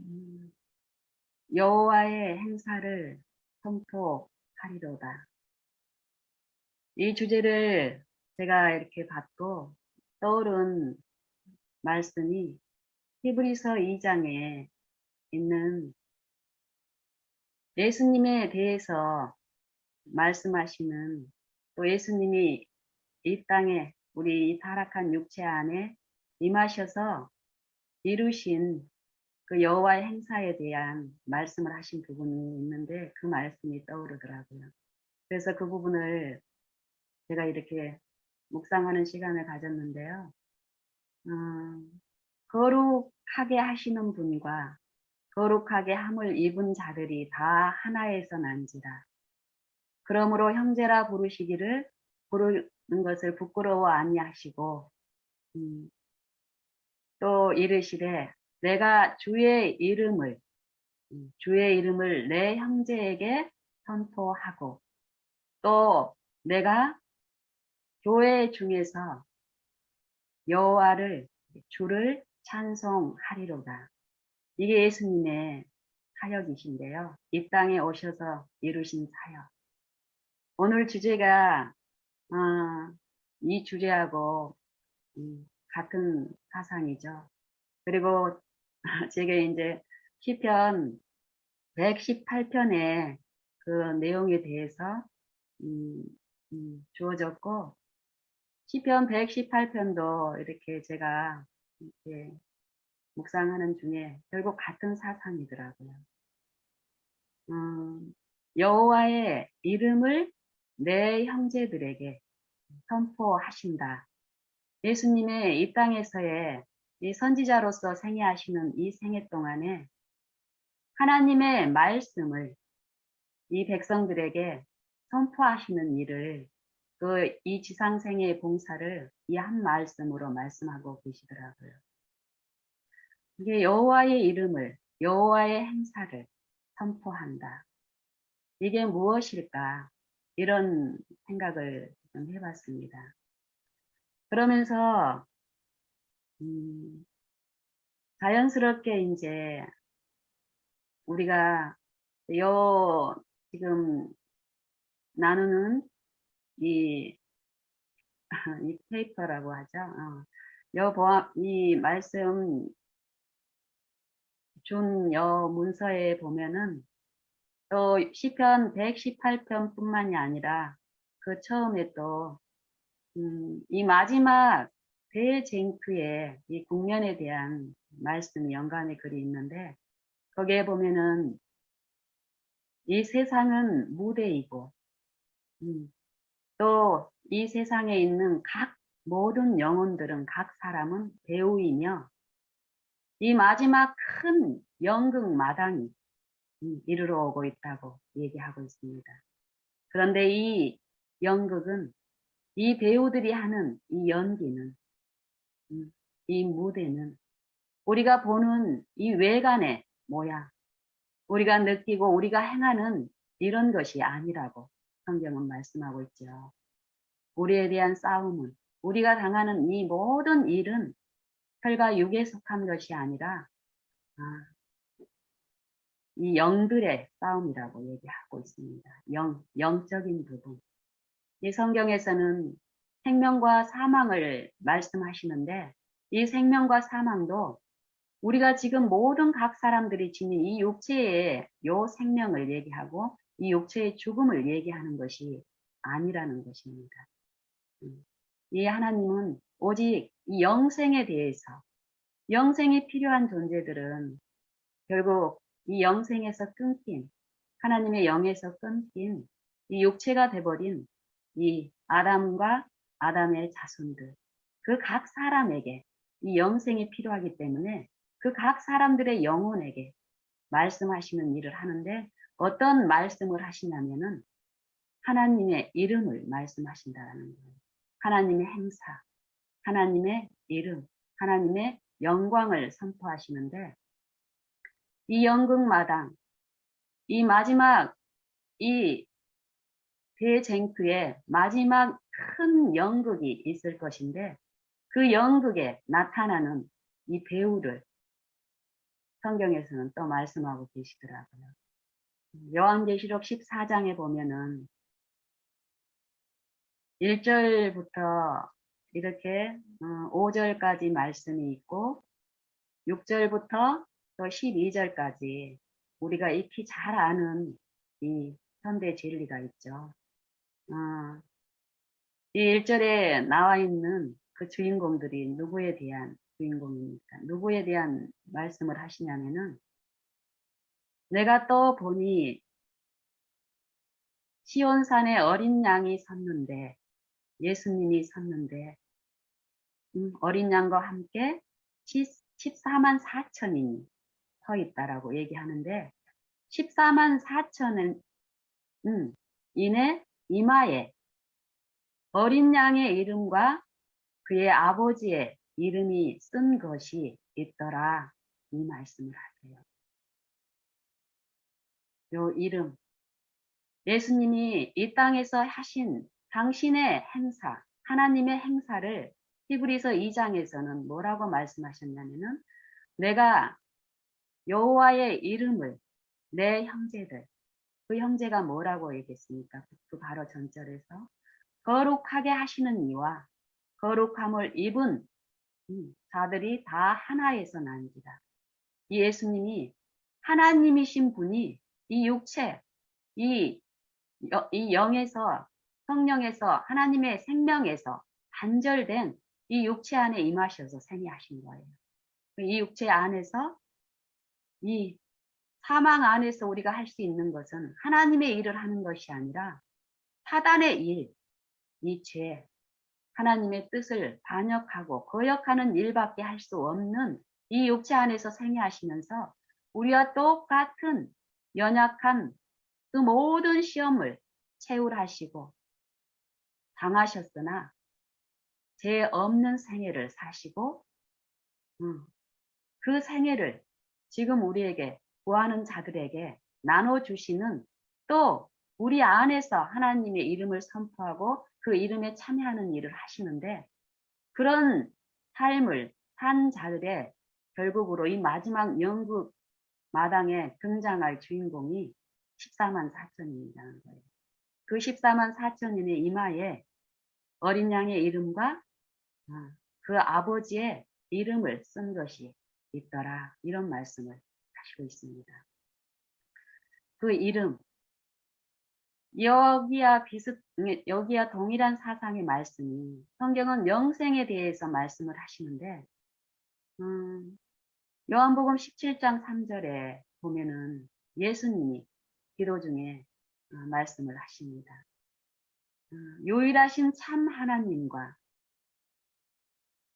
음, 여호와의 행사를 선포하리로다. 이 주제를 제가 이렇게 받고 떠오른 말씀이 히브리서 2장에 있는 예수님에 대해서 말씀하시는, 또 예수님이 이 땅에 우리 이 타락한 육체 안에 임하셔서 이루신 그 여호와의 행사에 대한 말씀을 하신 부분이 있는데 그 말씀이 떠오르더라고요. 그래서 그 부분을 제가 이렇게 묵상하는 시간을 가졌는데요. 거룩하게 하시는 분과 거룩하게 함을 입은 자들이 다 하나에서 난지라. 그러므로 형제라 부르시기를 부르는 것을 부끄러워 아니하시고, 음, 또 이르시되 내가 주의 이름을 내 형제에게 선포하고, 또 내가 교회 중에서 여호와를 주를 찬송하리로다. 이게 예수님의 사역이신데요. 이 땅에 오셔서 이루신 사역. 오늘 주제가 이 주제하고 같은 사상이죠. 그리고 제가 이제 시편 118편의 그 내용에 대해서 주어졌고, 시편 118편도 이렇게 제가 이렇게 묵상하는 중에 결국 같은 사상이더라고요. 여호와의 이름을 내 형제들에게 선포하신다. 예수님의 이 땅에서의 이 선지자로서 생애하시는 이 생애 동안에 하나님의 말씀을 이 백성들에게 선포하시는 일을, 그 이 지상생애의 봉사를 이 한 말씀으로 말씀하고 계시더라고요. 이게 여호와의 이름을, 여호와의 행사를 선포한다. 이게 무엇일까? 이런 생각을 좀 해봤습니다. 그러면서 자연스럽게 이제 우리가 지금 나누는 이, 이 페이퍼라고 하죠. 이 말씀 준 문서에 보면은 또 시편 118편 뿐만이 아니라 그 처음에 또 이 마지막 대쟁투의 이 국면에 대한 말씀 연관의 글이 있는데, 거기에 보면은 이 세상은 무대이고, 또 이 세상에 있는 각 모든 영혼들은, 각 사람은 배우이며, 이 마지막 큰 연극 마당이 이르러 오고 있다고 얘기하고 있습니다. 그런데 이 연극은, 이 배우들이 하는 이 연기는, 이 무대는 우리가 보는 이 외관의 모양, 우리가 느끼고 우리가 행하는 이런 것이 아니라고 성경은 말씀하고 있죠. 우리에 대한 싸움은, 우리가 당하는 이 모든 일은 혈과 육에 속한 것이 아니라 이 영들의 싸움이라고 얘기하고 있습니다. 영적인 부분. 이 성경에서는 생명과 사망을 말씀하시는데, 이 생명과 사망도 우리가 지금 모든 각 사람들이 지닌 이 육체의 요 생명을 얘기하고 이 육체의 죽음을 얘기하는 것이 아니라는 것입니다. 이 하나님은 오직 이 영생에 대해서, 영생이 필요한 존재들은 결국 이 영생에서 끊긴, 하나님의 영에서 끊긴 이 육체가 돼버린 이 아담과 아담의 자손들, 그 각 사람에게 이 영생이 필요하기 때문에 그 각 사람들의 영혼에게 말씀하시는 일을 하는데, 어떤 말씀을 하시냐면은 하나님의 이름을 말씀하신다는 거예요. 하나님의 행사, 하나님의 이름, 하나님의 영광을 선포하시는데, 이 연극마당, 이 마지막 이 대쟁투의 마지막 큰 연극이 있을 것인데, 그 연극에 나타나는 이 배우를, 성경에서는 또 말씀하고 계시더라고요. 요한계시록 14장에 보면은 1절부터 이렇게 5절까지 말씀이 있고 6절부터 또 12절까지 우리가 익히 잘 아는 이 현대 진리가 있죠. 이 1절에 나와 있는 그 주인공들이 누구에 대한 주인공입니까? 누구에 대한 말씀을 하시냐면은 내가 또 보니 시온산에 어린 양이 섰는데 예수님이 섰는데 어린 양과 함께 14만 4천인이 서 있다라고 얘기하는데 14만 4천은 이내 이마에 어린 양의 이름과 그의 아버지의 이름이 쓴 것이 있더라. 이 말씀을 하세요. 요 이름, 예수님이 이 땅에서 하신 당신의 행사, 하나님의 행사를 히브리서 2장에서는 뭐라고 말씀하셨냐면은 내가 여호와의 이름을 내 형제들, 그 형제가 뭐라고 얘기했습니까? 그 바로 전절에서 거룩하게 하시는 이와 거룩함을 입은 자들이 다 하나에서 난지라. 이 예수님이 하나님이신 분이 이 육체, 이 영에서 성령에서 하나님의 생명에서 단절된 이 육체 안에 임하셔서 생애하신 거예요. 이 육체 안에서 이 사망 안에서 우리가 할 수 있는 것은 하나님의 일을 하는 것이 아니라 사단의 일, 이 죄, 하나님의 뜻을 반역하고 거역하는 일밖에 할 수 없는 이 육체 안에서 생애하시면서 우리와 똑같은 연약한 그 모든 시험을 채울하시고 당하셨으나 죄 없는 생애를 사시고 그 생애를 지금 우리에게 구하는 자들에게 나눠주시는 또 우리 안에서 하나님의 이름을 선포하고 그 이름에 참여하는 일을 하시는데 그런 삶을 산 자들의 결국으로 이 마지막 연극 마당에 등장할 주인공이 14만 4천인이라는 거예요. 그 14만 4천인의 이마에 어린 양의 이름과 그 아버지의 이름을 쓴 것이 있더라. 이런 말씀을 하시고 있습니다. 그 이름, 여기야 동일한 사상의 말씀이 성경은 영생에 대해서 말씀을 하시는데 요한복음 17장 3절에 보면은 예수님이 기도 중에 말씀을 하십니다. 유일하신 참 하나님과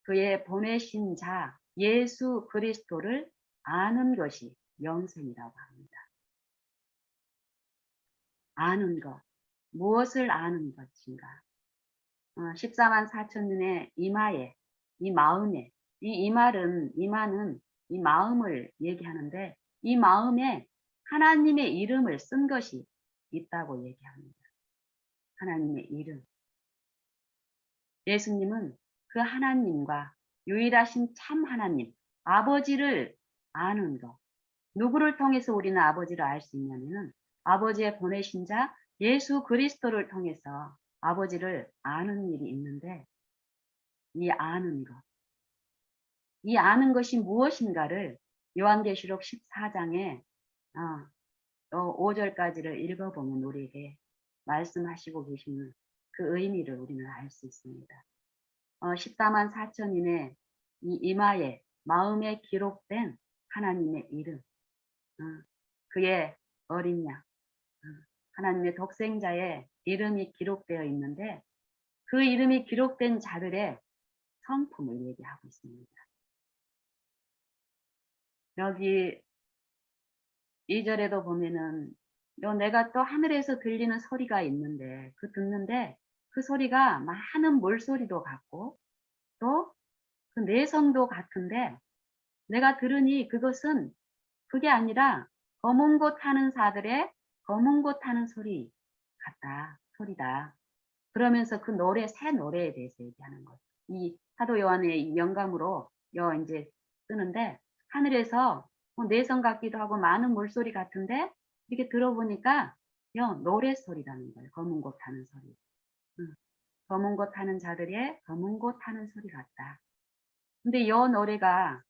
그의 보내신 자 예수 그리스도를 아는 것이 영생이라고 합니다. 아는 것, 무엇을 아는 것인가? 14만 4천년의 이마에, 이 마음에, 이마는 이 마음을 얘기하는데 이 마음에 하나님의 이름을 쓴 것이 있다고 얘기합니다. 하나님의 이름. 예수님은 그 하나님과 유일하신 참 하나님, 아버지를 아는 것. 누구를 통해서 우리는 아버지를 알 수 있냐면은 아버지의 보내신 자 예수 그리스도를 통해서 아버지를 아는 일이 있는데 이 아는 것, 이 아는 것이 무엇인가를 요한계시록 14장에 5절까지를 읽어보면 우리에게 말씀하시고 계시는 그 의미를 우리는 알 수 있습니다. 14만 4천인의 이 이마에 마음에 기록된 하나님의 이름, 그의 어린 양, 하나님의 독생자의 이름이 기록되어 있는데 그 이름이 기록된 자들의 성품을 얘기하고 있습니다. 여기 2절에도 보면은 내가 또 하늘에서 들리는 소리가 있는데 듣는데 그 소리가 많은 물소리도 같고 또 그 내성도 같은데 내가 들으니 그게 아니라 검은 곳 타는 자들의 검은 곳 타는 소리 같다. 소리다. 그러면서 그 새 노래에 대해서 얘기하는 거예요. 이 사도 요한의 영감으로 이제 쓰는데 하늘에서 내성 같기도 하고 많은 물소리 같은데 이렇게 들어보니까 노래 소리라는 거예요. 검은 곳 타는 소리. 응. 검은 곳 타는 자들의 검은 곳 타는 소리 같다. 근데 이 노래가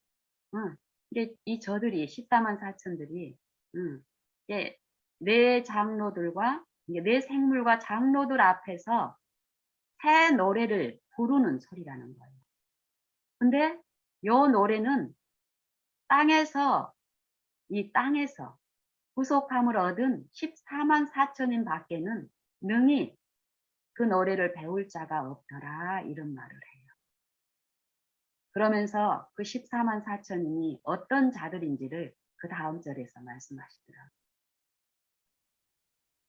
응, 이게 이 저들이 14만 4천들이 응, 이게 내 장로들과 이게 내 생물과 장로들 앞에서 새 노래를 부르는 소리라는 거예요. 근데 요 노래는 땅에서 이 땅에서 구속함을 얻은 14만 4천인 밖에는 능히 그 노래를 배울 자가 없더라 이런 말을 해요. 그러면서 그 14만 4천인이 어떤 자들인지를 그 다음 절에서 말씀하시더라고요.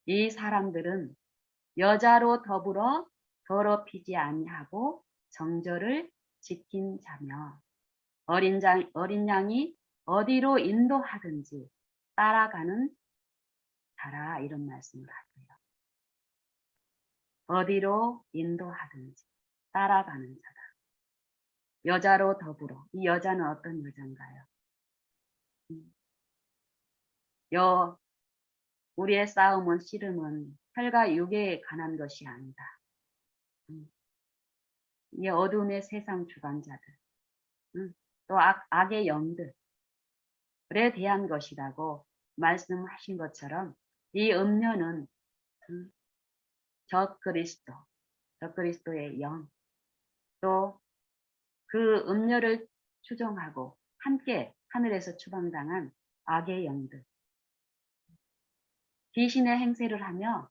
이 사람들은 여자로 더불어 더럽히지 아니하고 정절을 지킨 자며 어린 양이 어디로 인도하든지 따라가는 자라 이런 말씀을 하세요. 어디로 인도하든지 따라가는 자다. 여자로 더불어. 이 여자는 어떤 여자인가요? 여 우리의 싸움은 씨름은 혈과 육에 관한 것이 아니다. 이 어둠의 세상 주관자들, 또 악의 영들에 대한 것이라고 말씀하신 것처럼 이 음료는 적그리스도, 적그리스도의 영, 또 그 음료를 추종하고 함께 하늘에서 추방당한 악의 영들, 귀신의 행세를 하며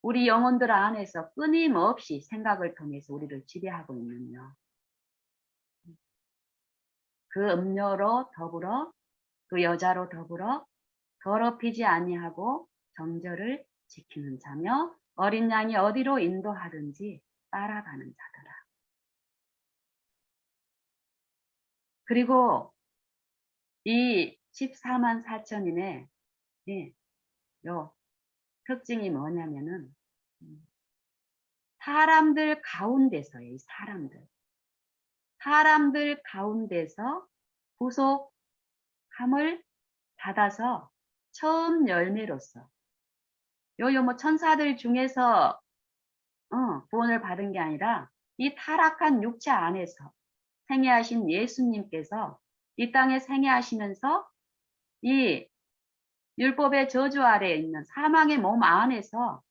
우리 영혼들 안에서 끊임없이 생각을 통해서 우리를 지배하고 있는요. 그 음료로 더불어 그 여자로 더불어 더럽히지 아니하고 정절을 지키는 자며 어린 양이 어디로 인도하든지 따라가는 자더라. 그리고 이 14만 4천인의 요 특징이 뭐냐면은 사람들 가운데서의 이 사람들 가운데서 구속함을 받아서 처음 열매로서 뭐 천사들 중에서 구원을 받은 게 아니라 이 타락한 육체 안에서 생애하신 예수님께서 이 땅에 생애하시면서 이 율법의 저주 아래에 있는 사망의 몸 안에서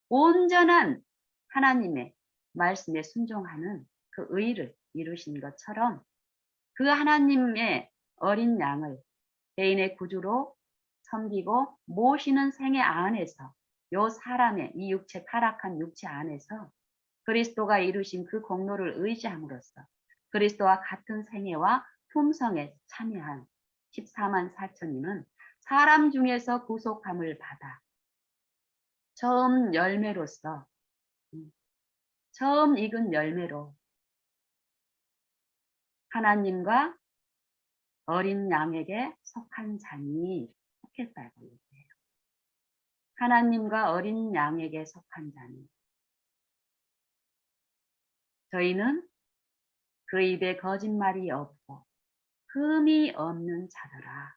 온전한 하나님의 말씀에 순종하는 그 의를 이루신 것처럼 그 하나님의 어린 양을 개인의 구주로 섬기고 모시는 생애 안에서 요 사람의 이 육체 타락한 육체 안에서 그리스도가 이루신 그 공로를 의지함으로써 그리스도와 같은 생애와 품성에 참여한 14만 4천인은 사람 중에서 구속함을 받아 처음 열매로서 처음 익은 열매로 하나님과 어린 양에게 속한 자니 속했다고 얘기해요. 하나님과 어린 양에게 속한 자니 저희는 그 입에 거짓말이 없고 흠이 없는 자더라.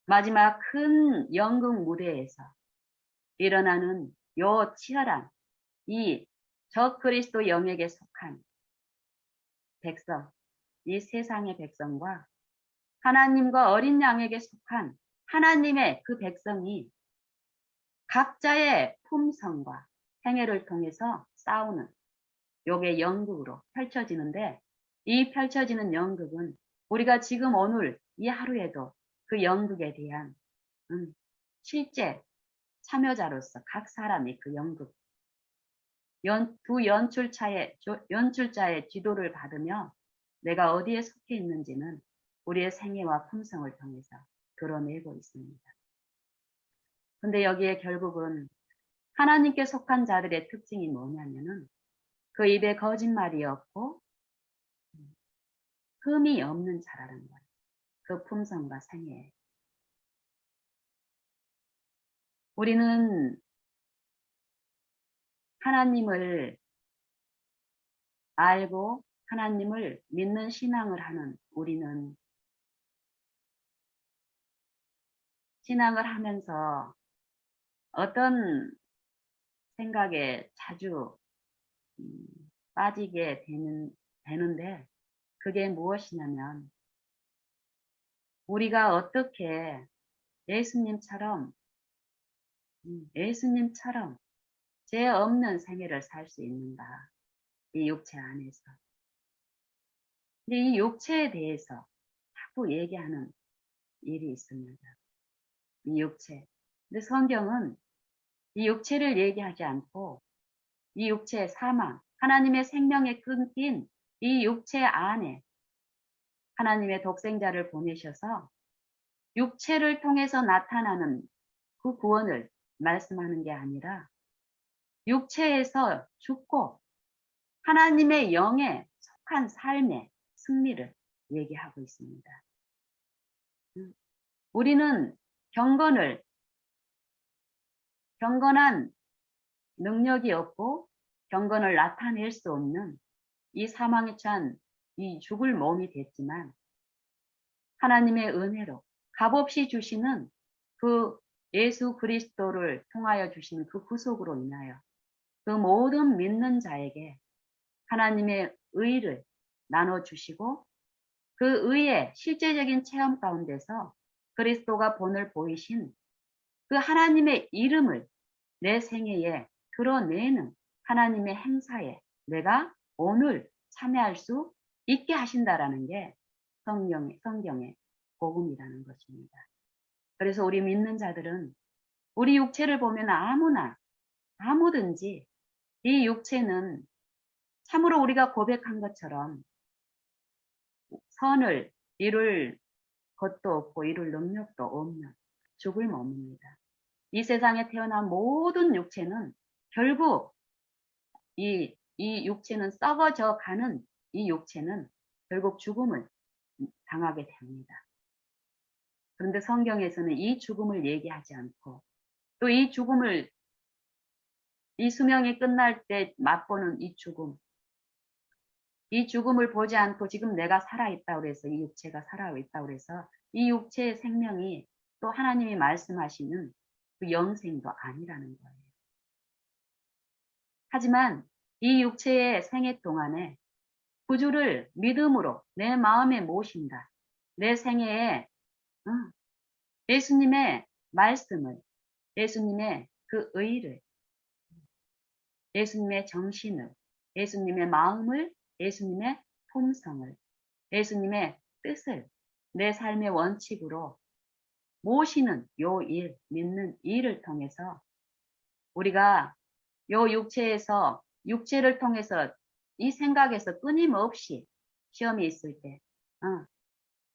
마지막 큰 연극 무대에서 일어나는 요 치열한 이 적그리스도 영에게 속한 백성, 이 세상의 백성과 하나님과 어린 양에게 속한 하나님의 그 백성이 각자의 품성과 행위를 통해서 싸우는 요게 연극으로 펼쳐지는데 이 펼쳐지는 연극은 우리가 지금 오늘 이 하루에도 그 연극에 대한 실제 참여자로서 각 사람이 그 연극 두 연출자의 지도를 받으며 내가 어디에 속해 있는지는 우리의 생애와 품성을 통해서 드러내고 있습니다. 근데 여기에 결국은 하나님께 속한 자들의 특징이 뭐냐면은 그 입에 거짓말이 없고 흠이 없는 자라는 거예요. 그 품성과 생애. 우리는 하나님을 알고 하나님을 믿는 신앙을 하는 우리는 신앙을 하면서 어떤 생각에 자주 음, 빠지게 되는데 그게 무엇이냐면 우리가 어떻게 예수님처럼 예수님처럼 죄 없는 생애를 살 수 있는가 이 육체 안에서. 근데 이 육체에 대해서 자꾸 얘기하는 일이 있습니다. 이 육체. 근데 성경은 이 육체를 얘기하지 않고 이 육체의 사망, 하나님의 생명에 끊긴 이 육체 안에 하나님의 독생자를 보내셔서 육체를 통해서 나타나는 그 구원을 말씀하는 게 아니라 육체에서 죽고 하나님의 영에 속한 삶의 승리를 얘기하고 있습니다. 우리는 경건한 능력이 없고 경건을 나타낼 수 없는 이 사망에 처한 이 죽을 몸이 됐지만 하나님의 은혜로 값없이 주시는 그 예수 그리스도를 통하여 주시는 그 구속으로 인하여 그 모든 믿는 자에게 하나님의 의를 나눠주시고 그 의의 실제적인 체험 가운데서 그리스도가 본을 보이신 그 하나님의 이름을 내 생애에 드러내는 하나님의 행사에 내가 오늘 참여할 수 있게 하신다라는 게 성경의 복음이라는 것입니다. 그래서 우리 믿는 자들은 우리 육체를 보면 아무든지 이 육체는 참으로 우리가 고백한 것처럼 선을 이룰 것도 없고 이룰 능력도 없는 죽을 몸입니다. 이 세상에 태어난 모든 육체는 결국 이 육체는 썩어져 가는 이 육체는 결국 죽음을 당하게 됩니다. 그런데 성경에서는 이 죽음을 얘기하지 않고 또 이 수명이 끝날 때 맛보는 이 죽음을 보지 않고 지금 내가 살아있다고 그래서 이 육체가 살아있다고 그래서 이 육체의 생명이 또 하나님이 말씀하시는 그 영생도 아니라는 거예요. 하지만 이 육체의 생애 동안에 구주를 믿음으로 내 마음에 모신다. 내 생애에 예수님의 말씀을, 예수님의 그 의를, 예수님의 정신을, 예수님의 마음을, 예수님의 품성을, 예수님의 뜻을 내 삶의 원칙으로 모시는 요 일, 믿는 일을 통해서 우리가 요 육체를 통해서 이 생각에서 끊임없이 시험이 있을 때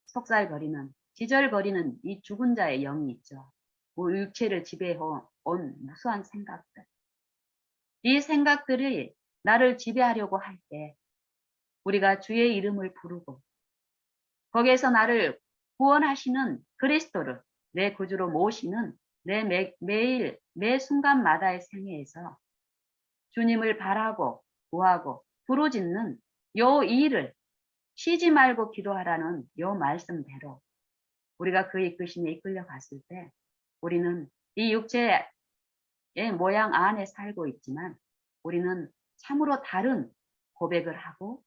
속살거리는 지절거리는 이 죽은 자의 영이 있죠. 육체를 지배해온 무수한 생각들. 이 생각들이 나를 지배하려고 할 때 우리가 주의 이름을 부르고 거기에서 나를 구원하시는 그리스도를 내 구주로 모시는 내 매일 매 순간마다의 생애에서 주님을 바라고 구하고 부르짖는 요 일을 쉬지 말고 기도하라는 요 말씀대로 우리가 그 이끄심에 이끌려 갔을 때 우리는 이 육체의 모양 안에 살고 있지만 우리는 참으로 다른 고백을 하고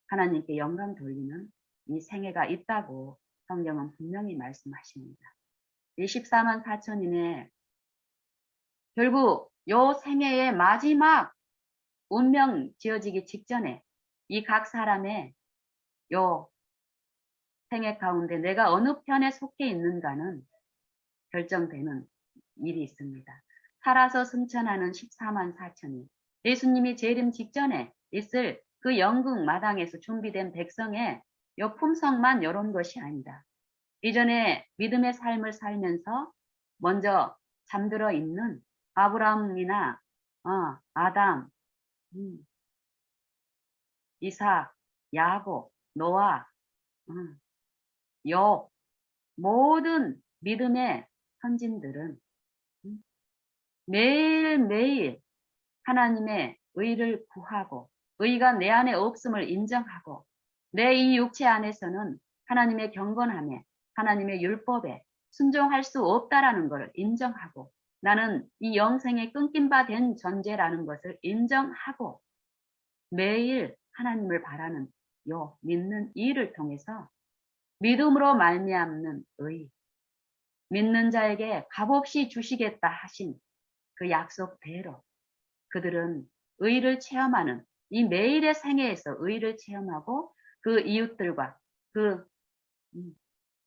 하나님께 영광 돌리는 이 생애가 있다고 성경은 분명히 말씀하십니다. 이 14만 4천인의 결국 요 생애의 마지막 운명 지어지기 직전에 이 각 사람의 요 생애 가운데 내가 어느 편에 속해 있는가는 결정되는 일이 있습니다. 살아서 승천하는 14만 4천이 예수님이 재림 직전에 있을 그 영국 마당에서 준비된 백성의 요 품성만 이런 것이 아니다. 이전에 믿음의 삶을 살면서 먼저 잠들어 있는 아브라함이나 아담, 이삭, 야곱, 노아, 욥 모든 믿음의 선진들은 매일매일 하나님의 의를 구하고 의가 내 안에 없음을 인정하고 내 이 육체 안에서는 하나님의 경건함에 하나님의 율법에 순종할 수 없다라는 것을 인정하고 나는 이 영생에 끊긴 바 된 존재라는 것을 인정하고 매일 하나님을 바라는 요 믿는 일을 통해서 믿음으로 말미암는 의, 믿는 자에게 값없이 주시겠다 하신 그 약속대로 그들은 의를 체험하는 이 매일의 생애에서 의를 체험하고 그 이웃들과 그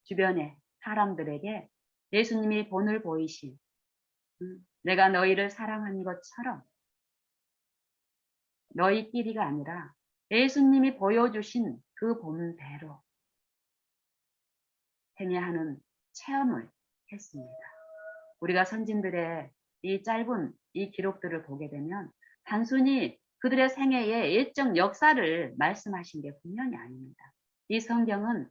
주변의 사람들에게 예수님이 본을 보이신 내가 너희를 사랑한 것처럼 너희끼리가 아니라 예수님이 보여주신 그 본대로 행해하는 체험을 했습니다. 우리가 선진들의 이 짧은 이 기록들을 보게 되면 단순히 그들의 생애의 일정 역사를 말씀하신 게 분명히 아닙니다. 이 성경은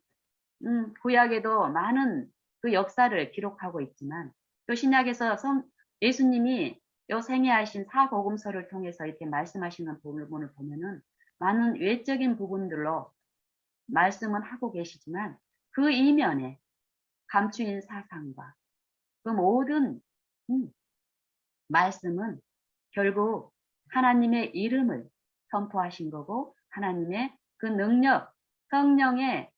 구약에도 많은 그 역사를 기록하고 있지만 또 신약에서 예수님이 요 생애하신 사복음서를 통해서 이렇게 말씀하시는 부분을 보면은 많은 외적인 부분들로 말씀은 하고 계시지만 그 이면에 감추인 사상과 그 모든 말씀은 결국 하나님의 이름을 선포하신 거고 하나님의 그 능력, 성령의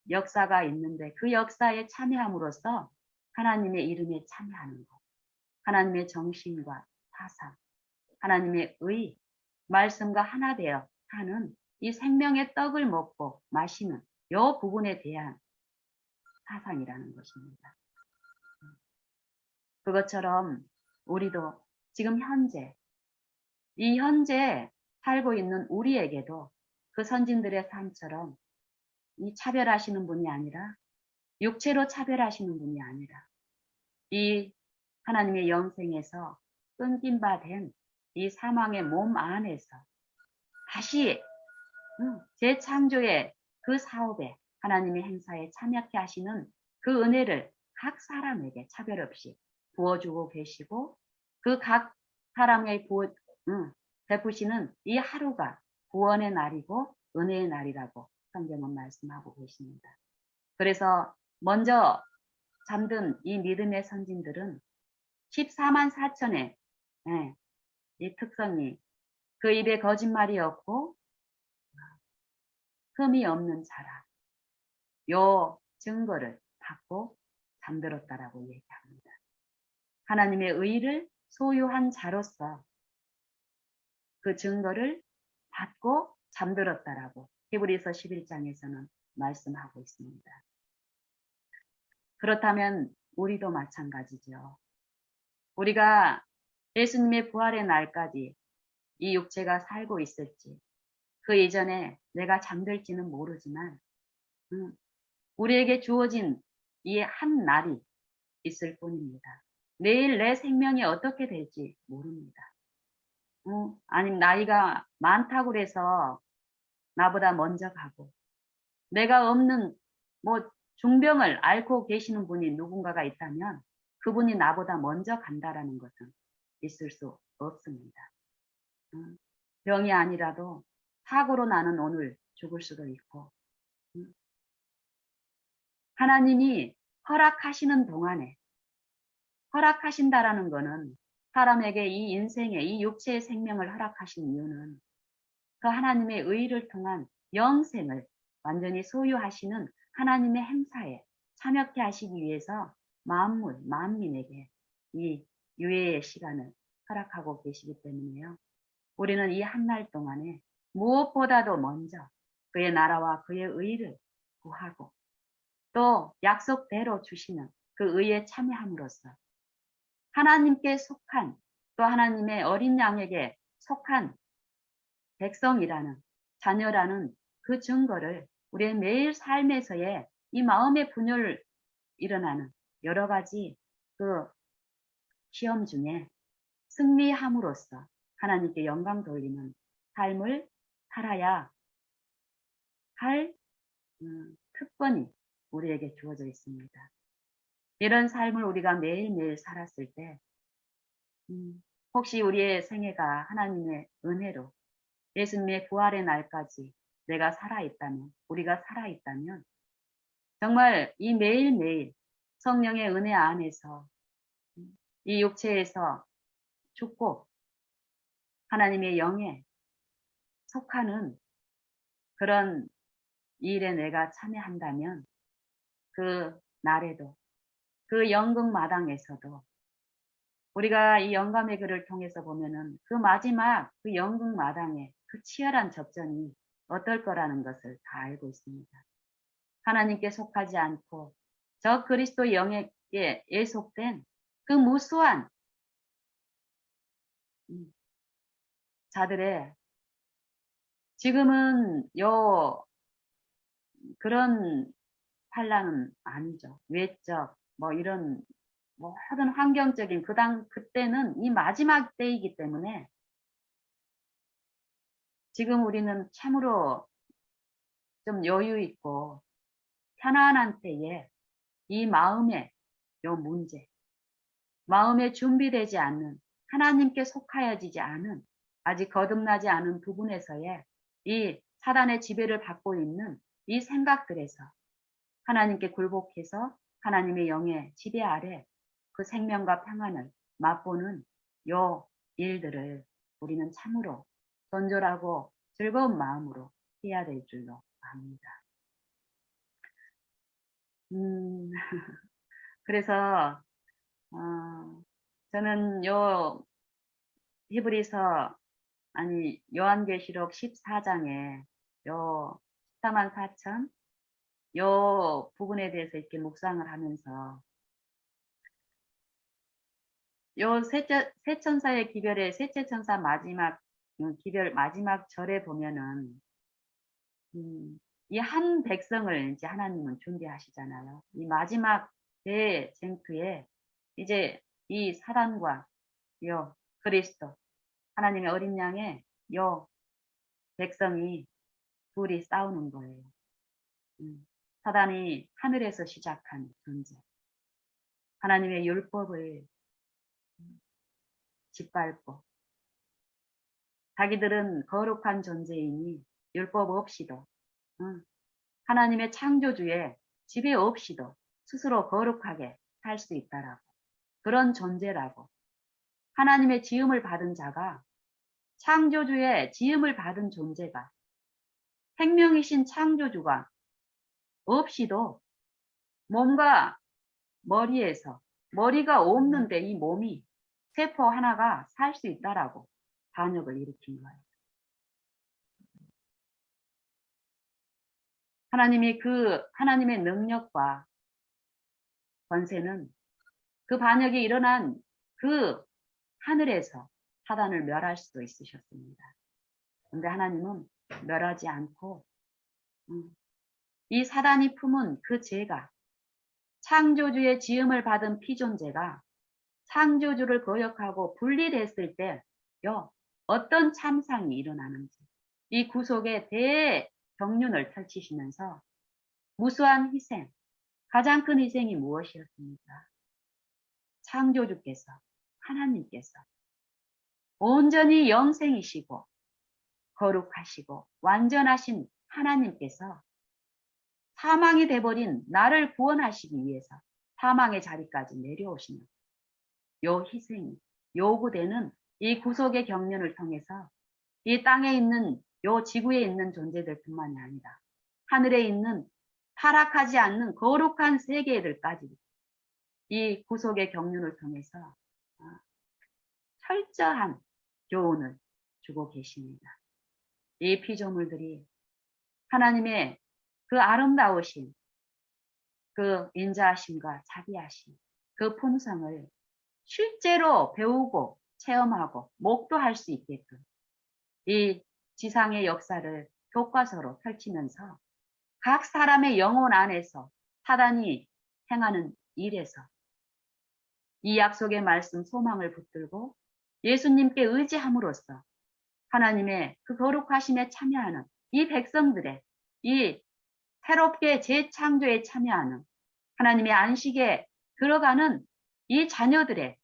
역사가 있는데 그 역사에 참여함으로써 하나님의 이름에 참여하는 것, 하나님의 정신과 사상, 하나님의 의, 말씀과 하나 되어 사는 이 생명의 떡을 먹고 마시는 이 부분에 대한 사상이라는 것입니다. 그것처럼 우리도 지금 이 현재 살고 있는 우리에게도 그 선진들의 삶처럼 이 차별하시는 분이 아니라 육체로 차별하시는 분이 아니라 이 하나님의 영생에서 끊긴 바 된 이 사망의 몸 안에서 다시 재창조의 그 사업에 하나님의 행사에 참여케 하시는 그 은혜를 각 사람에게 차별 없이 부어주고 계시고 그 각 사람에게 베푸시는 이 하루가 구원의 날이고 은혜의 날이라고 성경은 말씀하고 계십니다. 그래서 먼저 잠든 이 믿음의 선진들은 14만 4천의 이 특성이 그 입에 거짓말이 없고 흠이 없는 자라. 요 증거를 받고 잠들었다라고 얘기합니다. 하나님의 의를 소유한 자로서 그 증거를 받고 잠들었다라고 히브리서 11장에서는 말씀하고 있습니다. 그렇다면 우리도 마찬가지죠. 우리가 예수님의 부활의 날까지 이 육체가 살고 있을지 그 이전에 내가 잠들지는 모르지만 우리에게 주어진 이 한 날이 있을 뿐입니다. 내일 내 생명이 어떻게 될지 모릅니다. 아니면 나이가 많다고 해서 나보다 먼저 가고 내가 없는 뭐 중병을 앓고 계시는 분이 누군가가 있다면 그분이 나보다 먼저 간다라는 것은 있을 수 없습니다. 병이 아니라도 사고로 나는 오늘 죽을 수도 있고 하나님이 허락하시는 동안에 허락하신다라는 것은 사람에게 이 인생의 이 육체의 생명을 허락하신 이유는 그 하나님의 의를 통한 영생을 완전히 소유하시는 하나님의 행사에 참여케 하시기 위해서 만물, 만민에게 이 유예의 시간을 허락하고 계시기 때문에요. 우리는 이 한 날 동안에 무엇보다도 먼저 그의 나라와 그의 의를 구하고 또 약속대로 주시는 그 의에 참여함으로써 하나님께 속한 또 하나님의 어린 양에게 속한 백성이라는 자녀라는 그 증거를 우리의 매일 삶에서의 이 마음의 분열 일어나는 여러 가지 그 시험 중에 승리함으로써 하나님께 영광 돌리는 삶을 살아야 할 특권이 우리에게 주어져 있습니다. 이런 삶을 우리가 매일매일 살았을 때 혹시 우리의 생애가 하나님의 은혜로 예수님의 부활의 날까지 내가 살아있다면 우리가 살아있다면 정말 이 매일매일 성령의 은혜 안에서 이 육체에서 죽고 하나님의 영에 속하는 그런 일에 내가 참여한다면 그 날에도 그 연극 마당에서도 우리가 이 영감의 글을 통해서 보면은 그 마지막 그 연극 마당에 그 치열한 접전이 어떨 거라는 것을 다 알고 있습니다. 하나님께 속하지 않고 저 그리스도 영에게 예속된 그 무수한 자들의 지금은 그런 환란은 아니죠. 외적 뭐 이런 모든 환경적인 그때는 이 마지막 때이기 때문에 지금 우리는 참으로 좀 여유 있고 편안한 때에 이 마음의 요 문제, 마음에 준비되지 않는 하나님께 속하여지지 않은 아직 거듭나지 않은 부분에서의 이 사단의 지배를 받고 있는 이 생각들에서 하나님께 굴복해서 하나님의 영의 지배 아래 그 생명과 평안을 맛보는 요 일들을 우리는 참으로 존절하고 즐거운 마음으로 해야 될 줄로 압니다. 그래서 저는 요 히브리서 아니 요한계시록 14장에 요 14만 4천 요 부분에 대해서 이렇게 묵상을 하면서 요 세 천사의 기별의 셋째 천사 마지막 기별 마지막 절에 보면은 이 한 백성을 이제 하나님은 준비하시잖아요. 이 마지막 대쟁투에 이제 이 사단과 요 그리스도 하나님의 어린 양의 요 백성이 둘이 싸우는 거예요. 사단이 하늘에서 시작한 존재. 하나님의 율법을 짓밟고 자기들은 거룩한 존재이니 율법 없이도 하나님의 창조주의 지배 없이도 스스로 거룩하게 살 수 있다라고 그런 존재라고 하나님의 지음을 받은 자가 창조주의 지음을 받은 존재가 생명이신 창조주가 없이도 몸과 머리가 없는데 이 몸이 세포 하나가 살 수 있다라고 반역을 일으킨 거예요. 하나님의 능력과 권세는 그 반역이 일어난 그 하늘에서 사단을 멸할 수도 있으셨습니다. 그런데 하나님은 멸하지 않고 이 사단이 품은 그 죄가 창조주의 지음을 받은 피존재가 창조주를 거역하고 분리됐을 때 어떤 참상이 일어나는지 이 구속의 대경륜을 펼치시면서 무수한 희생, 가장 큰 희생이 무엇이었습니까? 창조주께서 하나님께서 온전히 영생이시고 거룩하시고 완전하신 하나님께서 사망이 돼버린 나를 구원하시기 위해서 사망의 자리까지 내려오시는 요 희생이 요구되는 이 구속의 경륜을 통해서 이 땅에 있는 요 지구에 있는 존재들뿐만이 아니라 하늘에 있는 타락하지 않는 거룩한 세계들까지 이 구속의 경륜을 통해서 철저한 교훈을 주고 계십니다. 이 피조물들이 하나님의 그 아름다우신 그 인자하심과 자비하심 그 품성을 실제로 배우고 체험하고 목도할 수 있게끔 이 지상의 역사를 교과서로 펼치면서 각 사람의 영혼 안에서 사단이 행하는 일에서 이 약속의 말씀 소망을 붙들고 예수님께 의지함으로써 하나님의 그 거룩하심에 참여하는 이 백성들의 이 새롭게 재창조에 참여하는 하나님의 안식에 들어가는 이 자녀들의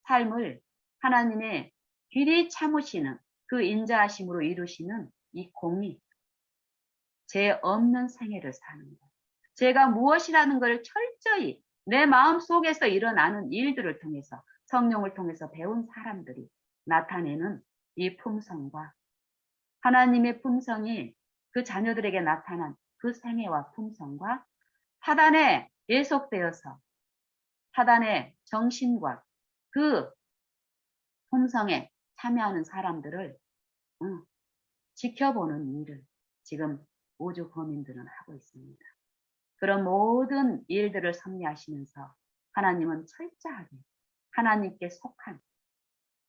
삶을 하나님의 길이 참으시는 그 인자하심으로 이루시는 이 공의, 죄 없는 생애를 사는 것. 제가 무엇이라는 걸 철저히 내 마음 속에서 일어나는 일들을 통해서 성령을 통해서 배운 사람들이 나타내는 이 품성과 하나님의 품성이 그 자녀들에게 나타난 그 생애와 품성과 사단에 예속되어서 사단의 정신과 그 품성에 참여하는 사람들을 지켜보는 일을 지금 우주 거민들은 하고 있습니다. 그런 모든 일들을 섭리하시면서 하나님은 철저하게 하나님께 속한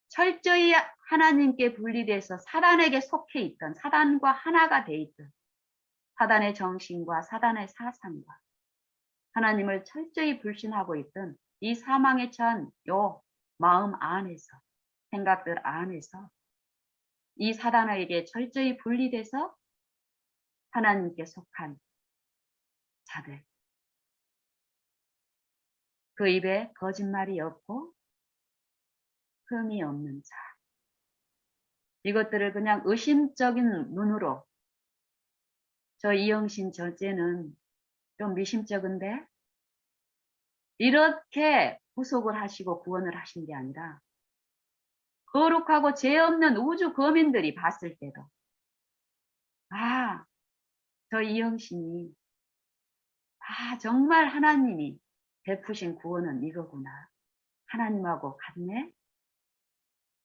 철저히 하나님께 분리돼서 사단에게 속해 있던 사단과 하나가 돼 있던 사단의 정신과 사단의 사상과 하나님을 철저히 불신하고 있던 이 사망에 처한 요 마음 안에서 생각들 안에서 이 사단에게 철저히 분리돼서 하나님께 속한 자들 그 입에 거짓말이 없고 흠이 없는 자 이것들을 그냥 의심적인 눈으로 저 이영신 저째는 좀 미심쩍은데 이렇게 구속을 하시고 구원을 하신 게 아니라 거룩하고 죄 없는 우주 거민들이 봤을 때도 아, 저 이영신이 정말 하나님이 베푸신 구원은 이거구나. 하나님하고 같네.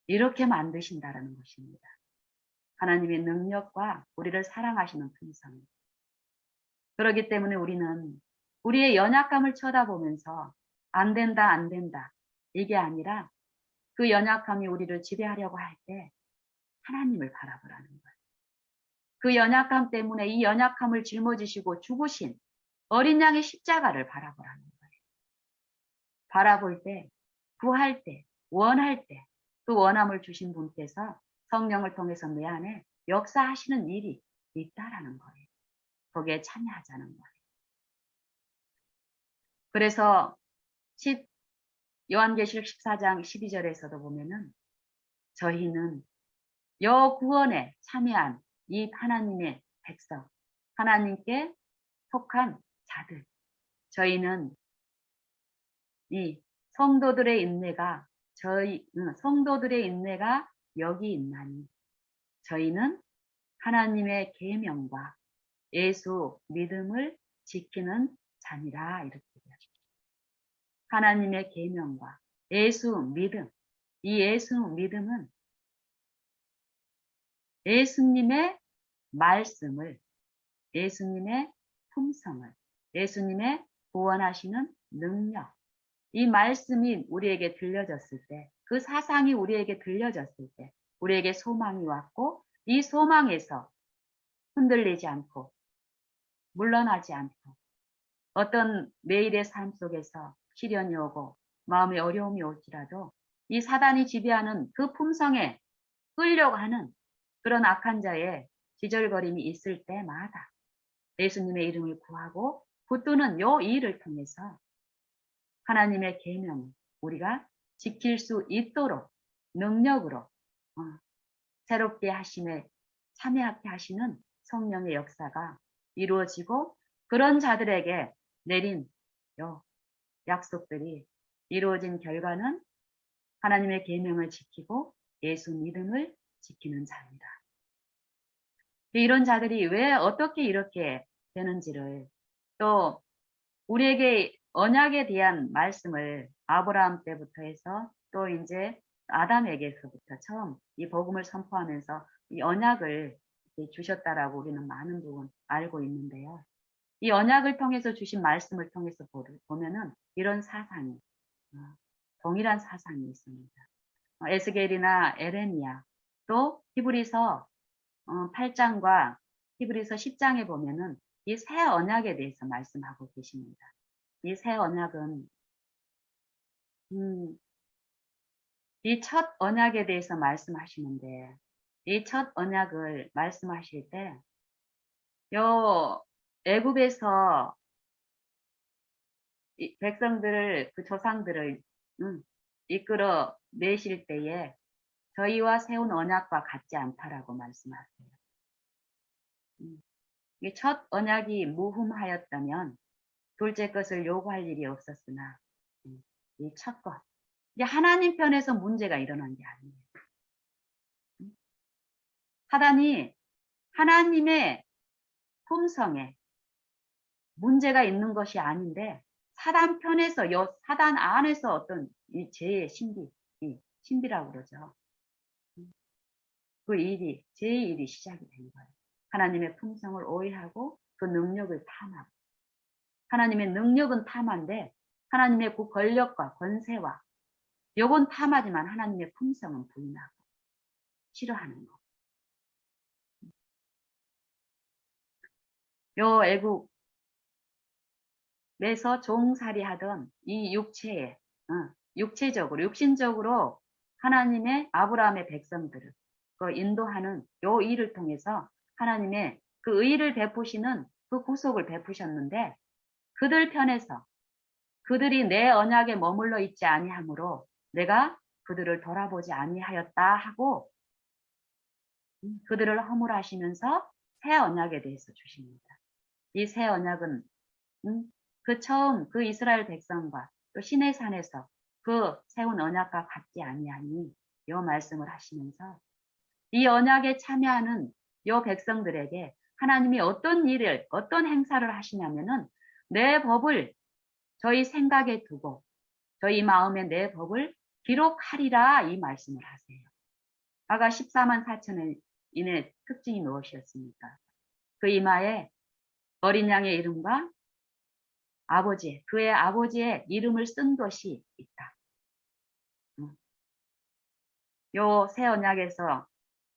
이렇게 만드신다라는 것입니다. 하나님의 능력과 우리를 사랑하시는 품성. 그렇기 때문에 우리는 우리의 연약감을 쳐다보면서 안 된다, 안 된다. 이게 아니라 그 연약함이 우리를 지배하려고 할 때 하나님을 바라보라는 거예요. 그 연약함 때문에 이 연약함을 짊어지시고 죽으신 어린 양의 십자가를 바라보라는 거예요. 바라볼 때, 구할 때, 원할 때, 그 원함을 주신 분께서 성령을 통해서 내 안에 역사하시는 일이 있다라는 거예요. 거기에 참여하자는 거예요. 그래서 요한계시록 14장 12절에서도 보면은 저희는 여구원에 참여한 이 하나님의 백성, 하나님께 속한 자들, 저희는 이 성도들의 인내가 성도들의 인내가 여기 있나니 저희는 하나님의 계명과 예수 믿음을 지키는 자니라 이렇게 얘기합니다. 하나님의 계명과 예수 믿음, 이 예수 믿음은 예수님의 말씀을, 예수님의 품성을, 예수님의 구원하시는 능력, 이 말씀이 우리에게 들려졌을 때, 그 사상이 우리에게 들려졌을 때, 우리에게 소망이 왔고, 이 소망에서 흔들리지 않고, 물러나지 않고, 어떤 매일의 삶 속에서 시련이 오고, 마음의 어려움이 올지라도, 이 사단이 지배하는 그 품성에 끌려고 하는 그런 악한 자의 지절거림이 있을 때마다 예수님의 이름을 구하고 붙드는 요 일을 통해서 하나님의 계명을 우리가 지킬 수 있도록 능력으로 새롭게 하심에 참여하게 하시는 성령의 역사가 이루어지고 그런 자들에게 내린 요 약속들이 이루어진 결과는 하나님의 계명을 지키고 예수 믿음을 지키는 자입니다. 이런 자들이 왜 어떻게 이렇게 되는지를 또 우리에게 언약에 대한 말씀을 아브라함 때부터 해서 또 이제 아담에게서부터 처음 이 복음을 선포하면서 이 언약을 주셨다라고 우리는 많은 부분 알고 있는데요. 이 언약을 통해서 주신 말씀을 통해서 보면은 이런 사상이 동일한 사상이 있습니다. 에스겔이나 에레미야 또 히브리서 8장과 히브리서 10장에 보면은 이 새 언약에 대해서 말씀하고 계십니다. 이 새 언약은 이 첫 언약에 대해서 말씀하시는데 이 첫 언약을 말씀하실 때 요 애굽에서 백성들을 그 조상들을 이끌어 내실 때에 저희와 세운 언약과 같지 않다라고 말씀하세요. 이 첫 언약이 무흠하였다면 둘째 것을 요구할 일이 없었으나 이 첫 것. 이제 하나님 편에서 문제가 일어난 게 아니에요. 사단이 하나님의 품성에 문제가 있는 것이 아닌데 사단 편에서 사단 안에서 어떤 이 죄의 신비, 이 신비라고 그러죠. 그 일이 죄의 일이 시작이 된 거예요. 하나님의 품성을 오해하고 그 능력을 탐하고 하나님의 능력은 탐한데 하나님의 그 권력과 권세와 요건 탐하지만 하나님의 품성은 부인하고 싫어하는 거. 요 애국에서 종살이 하던 이 육체에 육체적으로 육신적으로 하나님의 아브라함의 백성들을 그 인도하는 요 일을 통해서 하나님의 그 의를 베푸시는 그 구속을 베푸셨는데 그들 편에서 그들이 내 언약에 머물러 있지 아니하므로 내가 그들을 돌아보지 아니하였다 하고 그들을 허물하시면서 새 언약에 대해서 주십니다. 이 새 언약은 그 처음 그 이스라엘 백성과 또 시내산에서 그 세운 언약과 같지 아니하니 요 말씀을 하시면서 이 언약에 참여하는 요 백성들에게 하나님이 어떤 일을 어떤 행사를 하시냐면은 내 법을 저희 생각에 두고 저희 마음에 내 법을 기록하리라 이 말씀을 하세요. 아까 14만 4천의 인의 특징이 무엇이었습니까? 그 이마에 어린 양의 이름과 그의 아버지의 이름을 쓴 것이 있다. 요 새 언약에서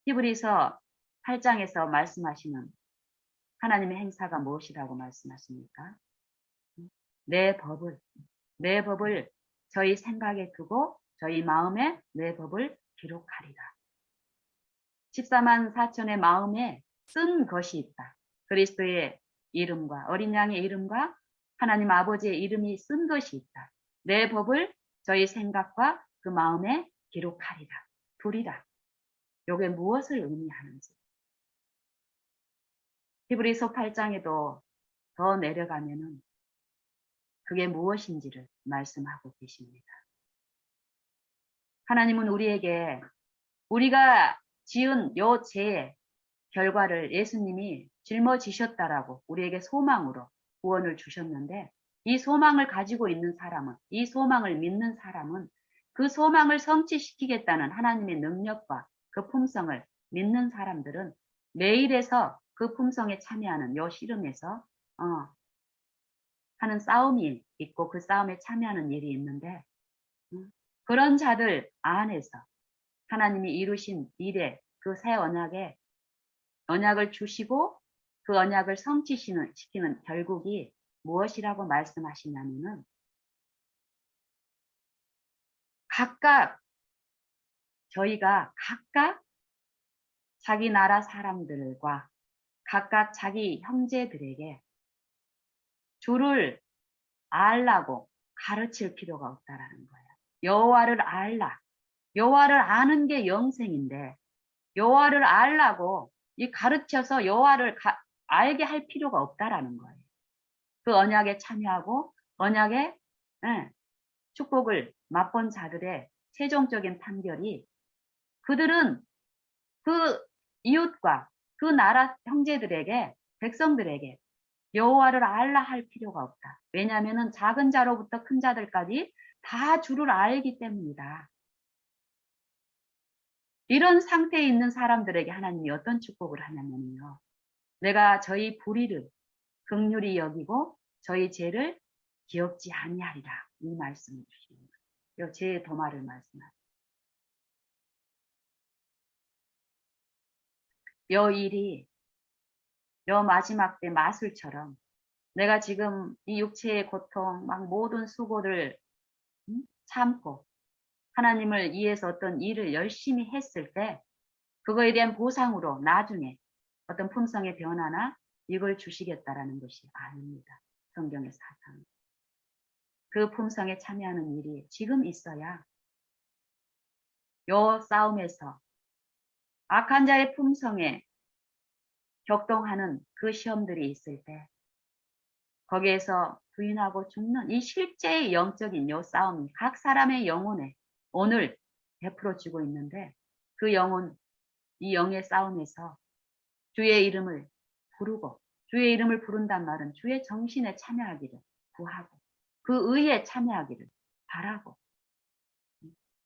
히브리서 8장에서 말씀하시는 하나님의 행사가 무엇이라고 말씀하십니까? 내 법을 저희 생각에 두고 저희 마음에 내 법을 기록하리라. 14만 4천의 마음에 쓴 것이 있다. 그리스도의 이름과 어린 양의 이름과 하나님 아버지의 이름이 쓴 것이 있다. 내 법을 저희 생각과 그 마음에 기록하리라. 두리라. 요게 무엇을 의미하는지. 히브리서 8장에도 더 내려가면은 그게 무엇인지를 말씀하고 계십니다. 하나님은 우리에게 우리가 지은 요 죄의 결과를 예수님이 짊어지셨다라고 우리에게 소망으로 구원을 주셨는데 이 소망을 가지고 있는 사람은 이 소망을 믿는 사람은 그 소망을 성취시키겠다는 하나님의 능력과 그 품성을 믿는 사람들은 매일에서 그 품성에 참여하는 요 씨름에서 하는 싸움이 있고 그 싸움에 참여하는 일이 있는데 그런 자들 안에서 하나님이 이루신 일에 그 새 언약을 주시고 그 언약을 성취시키는 결국이 무엇이라고 말씀하시냐면은 저희가 각각 자기 나라 사람들과 각각 자기 형제들에게 주를 알라고 가르칠 필요가 없다라는 거예요. 여호와를 알라. 여호와를 아는 게 영생인데 여호와를 알라고 이 가르쳐서 여호와를 알게 할 필요가 없다라는 거예요. 그 언약에 참여하고 언약의 축복을 맛본 자들의 최종적인 판결이 그들은 그 이웃과 그 나라 형제들에게 백성들에게 여호와를 알라 할 필요가 없다. 왜냐하면 작은 자로부터 큰 자들까지 다 주를 알기 때문이다. 이런 상태에 있는 사람들에게 하나님이 어떤 축복을 하냐면요. 내가 저희 불의를 긍휼히 여기고 저희 죄를 기억지 아니하리라. 이 말씀을 주십니다. 요 죄의 도마를 말씀하십니다. 요 일이 요 마지막 때 마술처럼 내가 지금 이 육체의 고통, 막 모든 수고를 참고 하나님을 위해서 어떤 일을 열심히 했을 때 그거에 대한 보상으로 나중에 어떤 품성의 변화나 이걸 주시겠다라는 것이 아닙니다. 성경의 사상. 그 품성에 참여하는 일이 지금 있어야 요 싸움에서 악한 자의 품성에 격동하는 그 시험들이 있을 때 거기에서 부인하고 죽는 이 실제의 영적인 요 싸움이 각 사람의 영혼에 오늘 베풀어지고 있는데 그 영혼, 이 영의 싸움에서 주의 이름을 부르고 주의 이름을 부른단 말은 주의 정신에 참여하기를 구하고 그 의에 참여하기를 바라고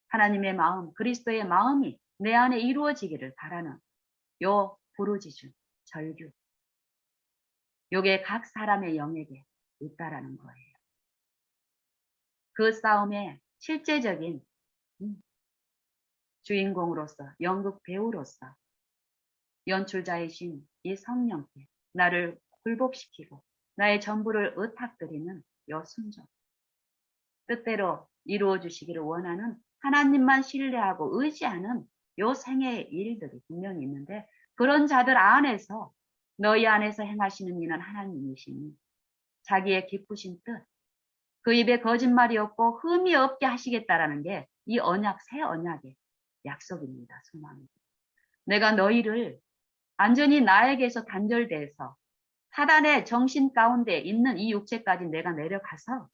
하나님의 마음, 그리스도의 마음이 내 안에 이루어지기를 바라는 요 부르짖음, 절규 요게 각 사람의 영에게 있다라는 거예요. 그 싸움의 실제적인 주인공으로서 연극 배우로서 연출자이신 이 성령께 나를 굴복시키고 나의 전부를 의탁드리는 요 순종 뜻대로 이루어 주시기를 원하는 하나님만 신뢰하고 의지하는 요 생애의 일들이 분명히 있는데 그런 자들 안에서 너희 안에서 행하시는 이는 하나님이시니 자기의 기쁘신 뜻 그 입에 거짓말이 없고 흠이 없게 하시겠다라는 게 이 언약 새 언약의 약속입니다. 소망입니다. 내가 너희를 완전히 나에게서 단절돼서 사단의 정신 가운데 있는 이 육체까지 내가 내려가서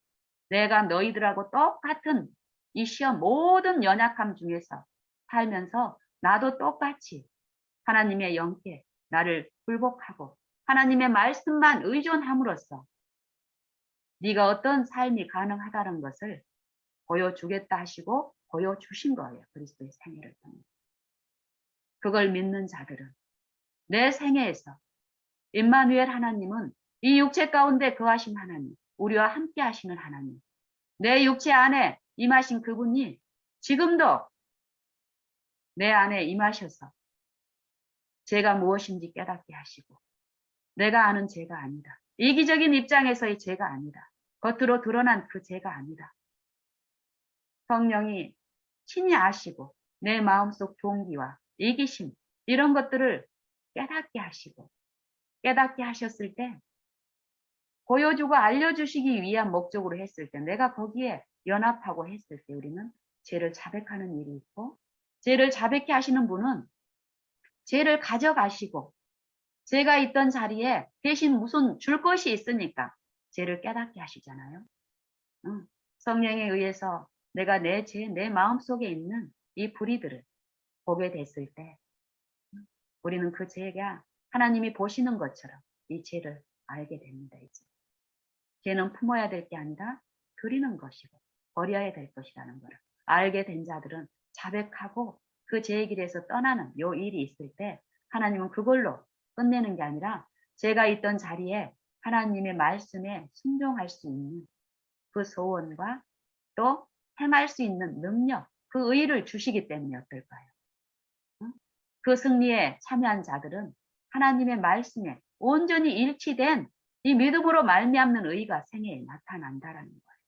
내가 너희들하고 똑같은 이 시험 모든 연약함 중에서 살면서 나도 똑같이 하나님의 영께 나를 굴복하고 하나님의 말씀만 의존함으로써 네가 어떤 삶이 가능하다는 것을 보여주겠다 하시고 보여주신 거예요. 그리스도의 생애를 통해. 그걸 믿는 자들은 내 생애에서 임마누엘 하나님은 이 육체 가운데 거하신 하나님, 우리와 함께 하시는 하나님, 내 육체 안에 임하신 그분이 지금도 내 안에 임하셔서 죄가 무엇인지 깨닫게 하시고 내가 아는 죄가 아니다. 이기적인 입장에서의 죄가 아니다. 겉으로 드러난 그 죄가 아니다. 성령이 친히 아시고 내 마음속 동기와 이기심 이런 것들을 깨닫게 하시고 깨닫게 하셨을 때 보여주고 알려주시기 위한 목적으로 했을 때 내가 거기에 연합하고 했을 때 우리는 죄를 자백하는 일이 있고 죄를 자백케 하시는 분은 죄를 가져가시고 죄가 있던 자리에 대신 무슨 줄 것이 있으니까 죄를 깨닫게 하시잖아요. 성령에 의해서 내가 내 죄, 내 마음속에 있는 이 불의들을 보게 됐을 때 우리는 그 죄가 하나님이 보시는 것처럼 이 죄를 알게 됩니다. 이제. 죄는 품어야 될 게 아니라 드리는 것이고 버려야 될 것이라는 것을 알게 된 자들은 자백하고 그 죄의 길에서 떠나는 요 일이 있을 때 하나님은 그걸로 끝내는 게 아니라 제가 있던 자리에 하나님의 말씀에 순종할 수 있는 그 소원과 또 행할 수 있는 능력, 그 의를 주시기 때문에 어떨까요? 그 승리에 참여한 자들은 하나님의 말씀에 온전히 일치된 이 믿음으로 말미암는 의가 생애에 나타난다라는 거예요.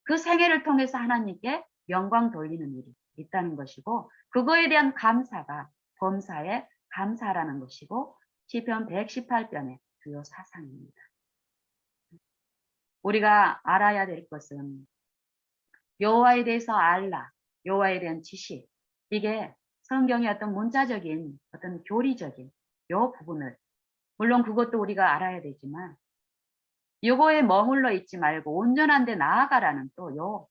그 생애를 통해서 하나님께 영광 돌리는 일이 있다는 것이고 그거에 대한 감사가 범사에 감사라는 것이고 시편 118편의 주요 사상입니다. 우리가 알아야 될 것은 여호와에 대해서 알라, 여호와에 대한 지식 이게 성경의 어떤 문자적인 어떤 교리적인 요 부분을 물론 그것도 우리가 알아야 되지만 요거에 머물러 있지 말고 온전한 데 나아가라는 또 요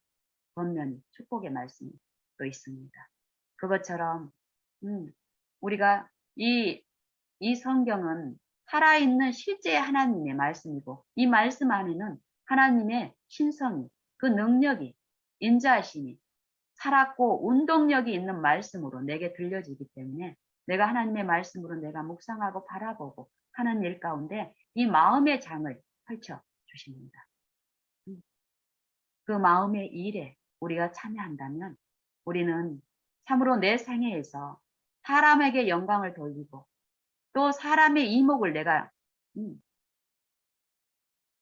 권면 축복의 말씀이 또 있습니다. 그것처럼 우리가 이 성경은 살아있는 실제 하나님의 말씀이고 이 말씀 안에는 하나님의 신성이 그 능력이 인자하심이 살았고 운동력이 있는 말씀으로 내게 들려지기 때문에 내가 하나님의 말씀으로 내가 묵상하고 바라보고 하는 일 가운데 이 마음의 장을 펼쳐 주십니다. 그 마음의 일에 우리가 참여한다면 우리는 참으로 내 생애에서 사람에게 영광을 돌리고 또 사람의 이목을 내가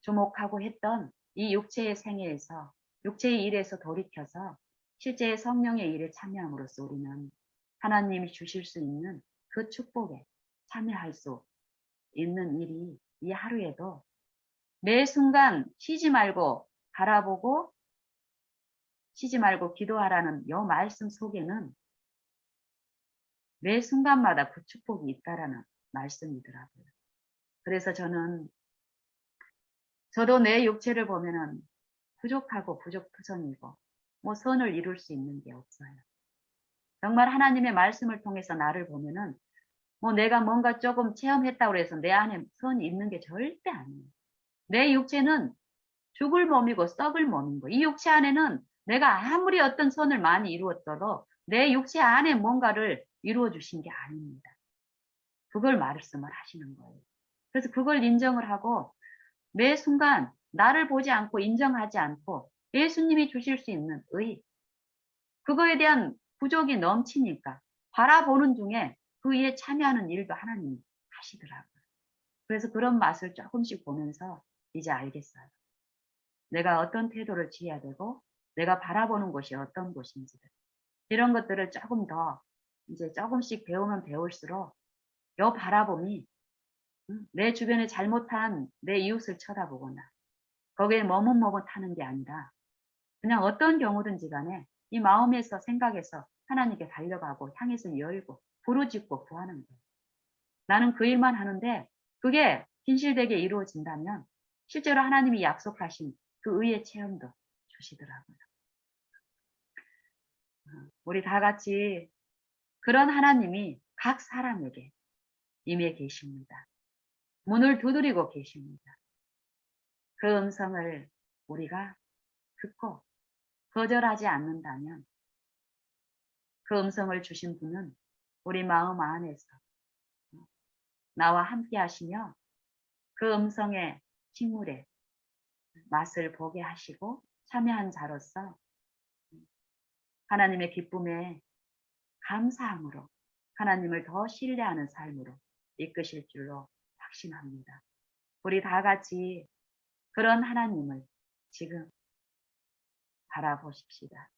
주목하고 했던 이 육체의 생애에서 육체의 일에서 돌이켜서 실제의 성령의 일에 참여함으로써 우리는 하나님이 주실 수 있는 그 축복에 참여할 수 있는 일이 이 하루에도 매 순간 쉬지 말고 바라보고 쉬지 말고 기도하라는 이 말씀 속에는 매 순간마다 그 축복이 있다라는 말씀이더라고요. 그래서 저는 저도 내 육체를 보면은 부족하고 부족투성이고 뭐 선을 이룰 수 있는 게 없어요. 정말 하나님의 말씀을 통해서 나를 보면은 뭐 내가 뭔가 조금 체험했다고 해서 내 안에 선이 있는 게 절대 아니에요. 내 육체는 죽을 몸이고 썩을 몸인 거. 이 육체 안에는 내가 아무리 어떤 선을 많이 이루었어도 내 육체 안에 뭔가를 이루어 주신 게 아닙니다. 그걸 말씀을 하시는 거예요. 그래서 그걸 인정을 하고 매 순간 나를 보지 않고 인정하지 않고 예수님이 주실 수 있는 의, 그거에 대한 부족이 넘치니까 바라보는 중에 그 위에 참여하는 일도 하나님이 하시더라고요. 그래서 그런 맛을 조금씩 보면서 이제 알겠어요. 내가 어떤 태도를 취해야 되고 내가 바라보는 곳이 어떤 곳인지를, 이런 것들을 조금 더 이제 조금씩 배우면 배울수록 요 바라봄이 내 주변에 잘못한 내 이웃을 쳐다보거나 거기에 머뭇머뭇하는 게 아니라 그냥 어떤 경우든지 간에 이 마음에서 생각에서 하나님께 달려가고 향해서 열고 부르짖고 구하는 거예요. 나는 그 일만 하는데 그게 진실되게 이루어진다면 실제로 하나님이 약속하신 그 의의 체험도 주시더라고요. 우리 다 같이 그런 하나님이 각 사람에게 임해 계십니다. 문을 두드리고 계십니다. 그 음성을 우리가 듣고 거절하지 않는다면 그 음성을 주신 분은 우리 마음 안에서 나와 함께 하시며 그 음성의 식물의 맛을 보게 하시고 참여한 자로서 하나님의 기쁨에 감사함으로 하나님을 더 신뢰하는 삶으로 이끄실 줄로 확신합니다. 우리 다 같이 그런 하나님을 지금 바라보십시다.